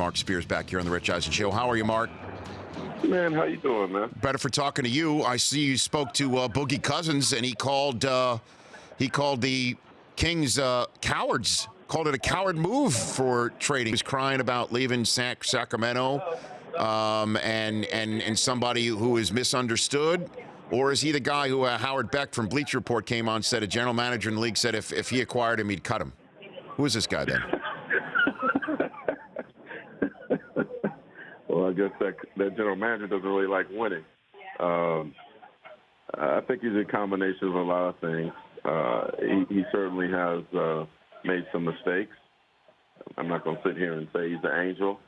Marc Spears back here on the Rich Eisen Show. How are you, Marc? Man, how you doing, man? Better for talking to you. I see you spoke to Boogie Cousins, and he called the Kings cowards. Called it a coward move for trading. He was crying about leaving Sacramento, and somebody who is misunderstood. Or is he the guy who Howard Beck from Bleacher Report came on, said a general manager in the league said if he acquired him, he'd cut him? Who is this guy then? Well, I guess that general manager doesn't really like winning. I think he's a combination of a lot of things. He certainly has made some mistakes. I'm not going to sit here and say he's an angel.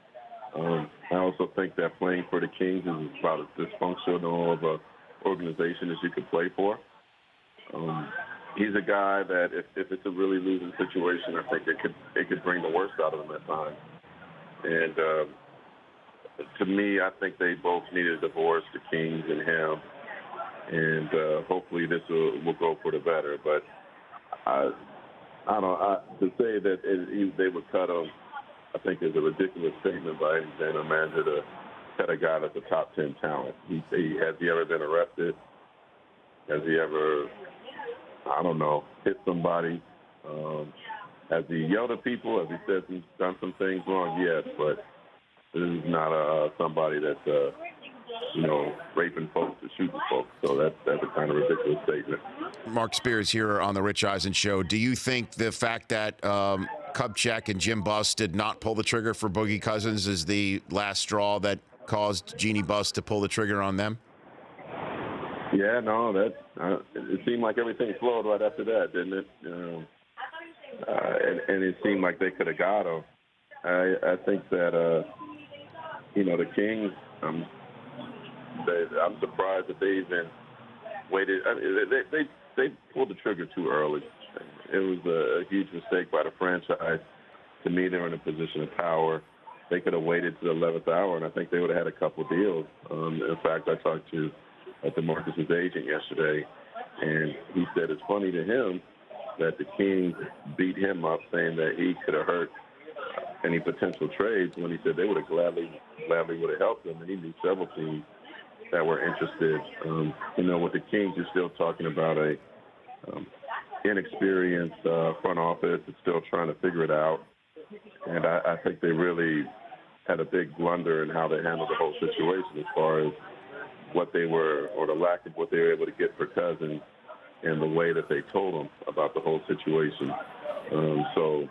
I also think that playing for the Kings is about as dysfunctional of a organization as you could play for. He's a guy that if it's a really losing situation, I think it could bring the worst out of him at times. And to me, I think they both need a divorce, the Kings and him. And hopefully this will go for the better. But to say that they would cut him, I think is a ridiculous statement by any general manager to cut a guy that's a top 10 talent. Has he ever been arrested? Has he ever, I don't know, hit somebody? Has he yelled at people? Has he said he's done some things wrong? Yes, but this is not somebody that's, raping folks or shooting folks. So that's a kind of ridiculous statement. Marc Spears here on the Rich Eisen Show. Do you think the fact that Kupchak and Jim Buss did not pull the trigger for Boogie Cousins is the last straw that caused Jeannie Buss to pull the trigger on them? Yeah, no, it seemed like everything flowed right after that, didn't it? And it seemed like they could have got him. I think that, the Kings, I'm surprised that they even waited. I mean, they pulled the trigger too early. It was a huge mistake by the franchise. To me, they're in a position of power. They could have waited to the 11th hour, and I think they would have had a couple deals. In fact, I talked to DeMarcus' agent yesterday, and he said it's funny to him that the Kings beat him up, saying that he could have hurt any potential trades, when he said they would have gladly would have helped him, and he knew several teams that were interested. With the Kings, you're still talking about a inexperienced front office that's still trying to figure it out. And I think they really had a big blunder in how they handled the whole situation as far as what they were, or the lack of what they were able to get for Cousins, and the way that they told him about the whole situation. So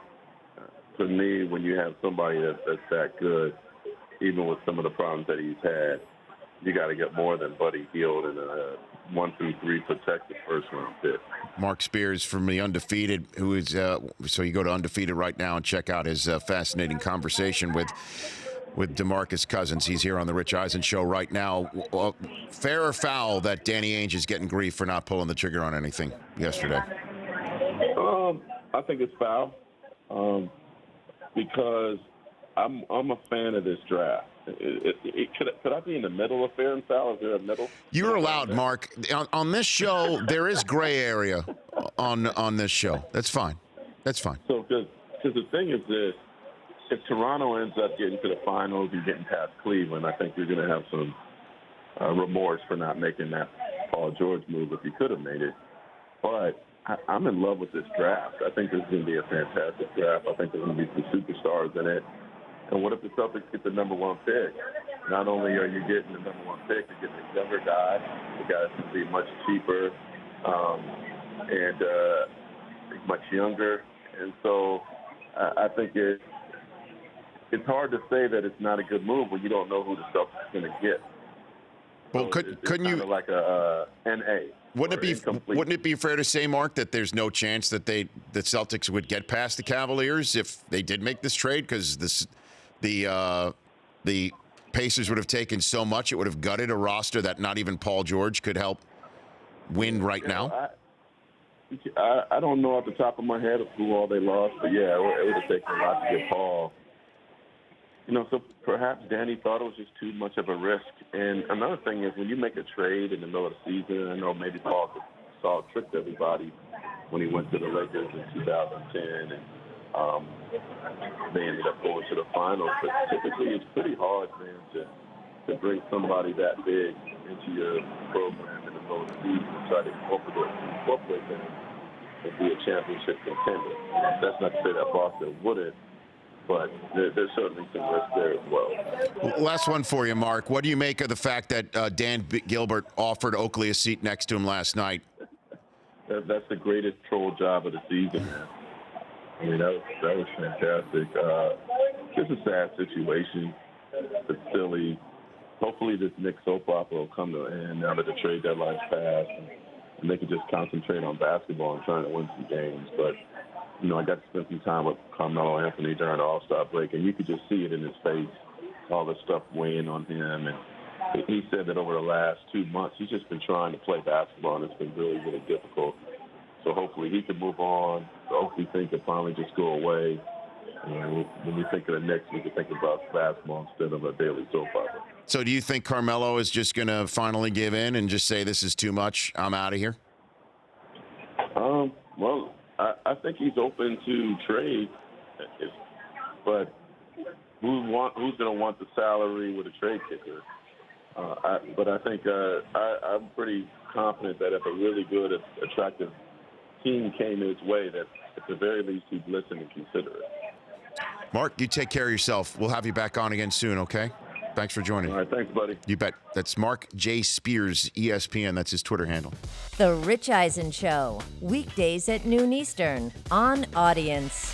to me, when you have somebody that's that good, even with some of the problems that he's had, you got to get more than Buddy Hield and a 1 through 3 protected first-round pick. Marc Spears from the Undefeated, who is so you go to Undefeated right now and check out his fascinating conversation with DeMarcus Cousins. He's here on the Rich Eisen Show right now. Fair or foul that Danny Ainge is getting grief for not pulling the trigger on anything yesterday? I think it's foul because I'm a fan of this draft. Could I be in the middle of fair and foul? Is there a middle? You're allowed, Marc. On this show, there is gray area on this show. That's fine. That's fine. So, because the thing is this, if Toronto ends up getting to the finals and getting past Cleveland, I think you're going to have some remorse for not making that Paul George move if you could have made it. But I'm in love with this draft. I think this is going to be a fantastic draft. I think there's going to be some superstars in it. And what if the Celtics get the number 1 pick? Not only are you getting the number 1 pick, you're getting a younger guy. The guy's going to be much cheaper and much younger. And so I think it's hard to say that it's not a good move when you don't know who the Celtics are going to get. Well, so couldn't you? Like a NA. Wouldn't it be fair to say, Marc, that there's no chance that the Celtics would get past the Cavaliers if they did make this trade? Because the Pacers would have taken so much, it would have gutted a roster that not even Paul George could help win right now. I don't know off the top of my head of who all they lost, but yeah, it would have taken a lot to get Paul. So perhaps Danny thought it was just too much of a risk. And another thing is when you make a trade in the middle of the season, I know maybe Paul tricked everybody when he went to the Lakers in 2010. And they ended up going to the finals. But typically, it's pretty hard, man, to bring somebody that big into your program in the middle of the season and try to incorporate them and be a championship contender. That's not to say that Boston wouldn't, but there's certainly some risk there as well. Last one for you, Mark. What do you make of the fact that Gilbert offered Oakley a seat next to him last night? That's the greatest troll job of the season, man. I mean, that was fantastic. It's a sad situation. It's silly. Hopefully this Knicks soap opera will come to an end now that the trade deadline's passed, and they can just concentrate on basketball and trying to win some games. But, you know, I got to spend some time with Carmelo Anthony during the All-Star break, and you could just see it in his face, all the stuff weighing on him. And he said that over the last 2 months, he's just been trying to play basketball, and it's been really, really difficult. So hopefully he can move on. The Oakley thing can finally just go away. And when we think of the Knicks, we can think about basketball instead of a daily soap opera. So do you think Carmelo is just going to finally give in and just say, this is too much, I'm out of here? Well, I think he's open to trade, but who's going to want the salary with a trade kicker? But I think I'm pretty confident that if a really good, attractive team came his way, that at the very least he'd listen and consider it. Mark, you take care of yourself. We'll have you back on again soon, okay? Thanks for joining. All right, thanks, buddy. You bet. That's Marc J. Spears, ESPN. That's his Twitter handle. The Rich Eisen Show, weekdays at noon Eastern on Audience.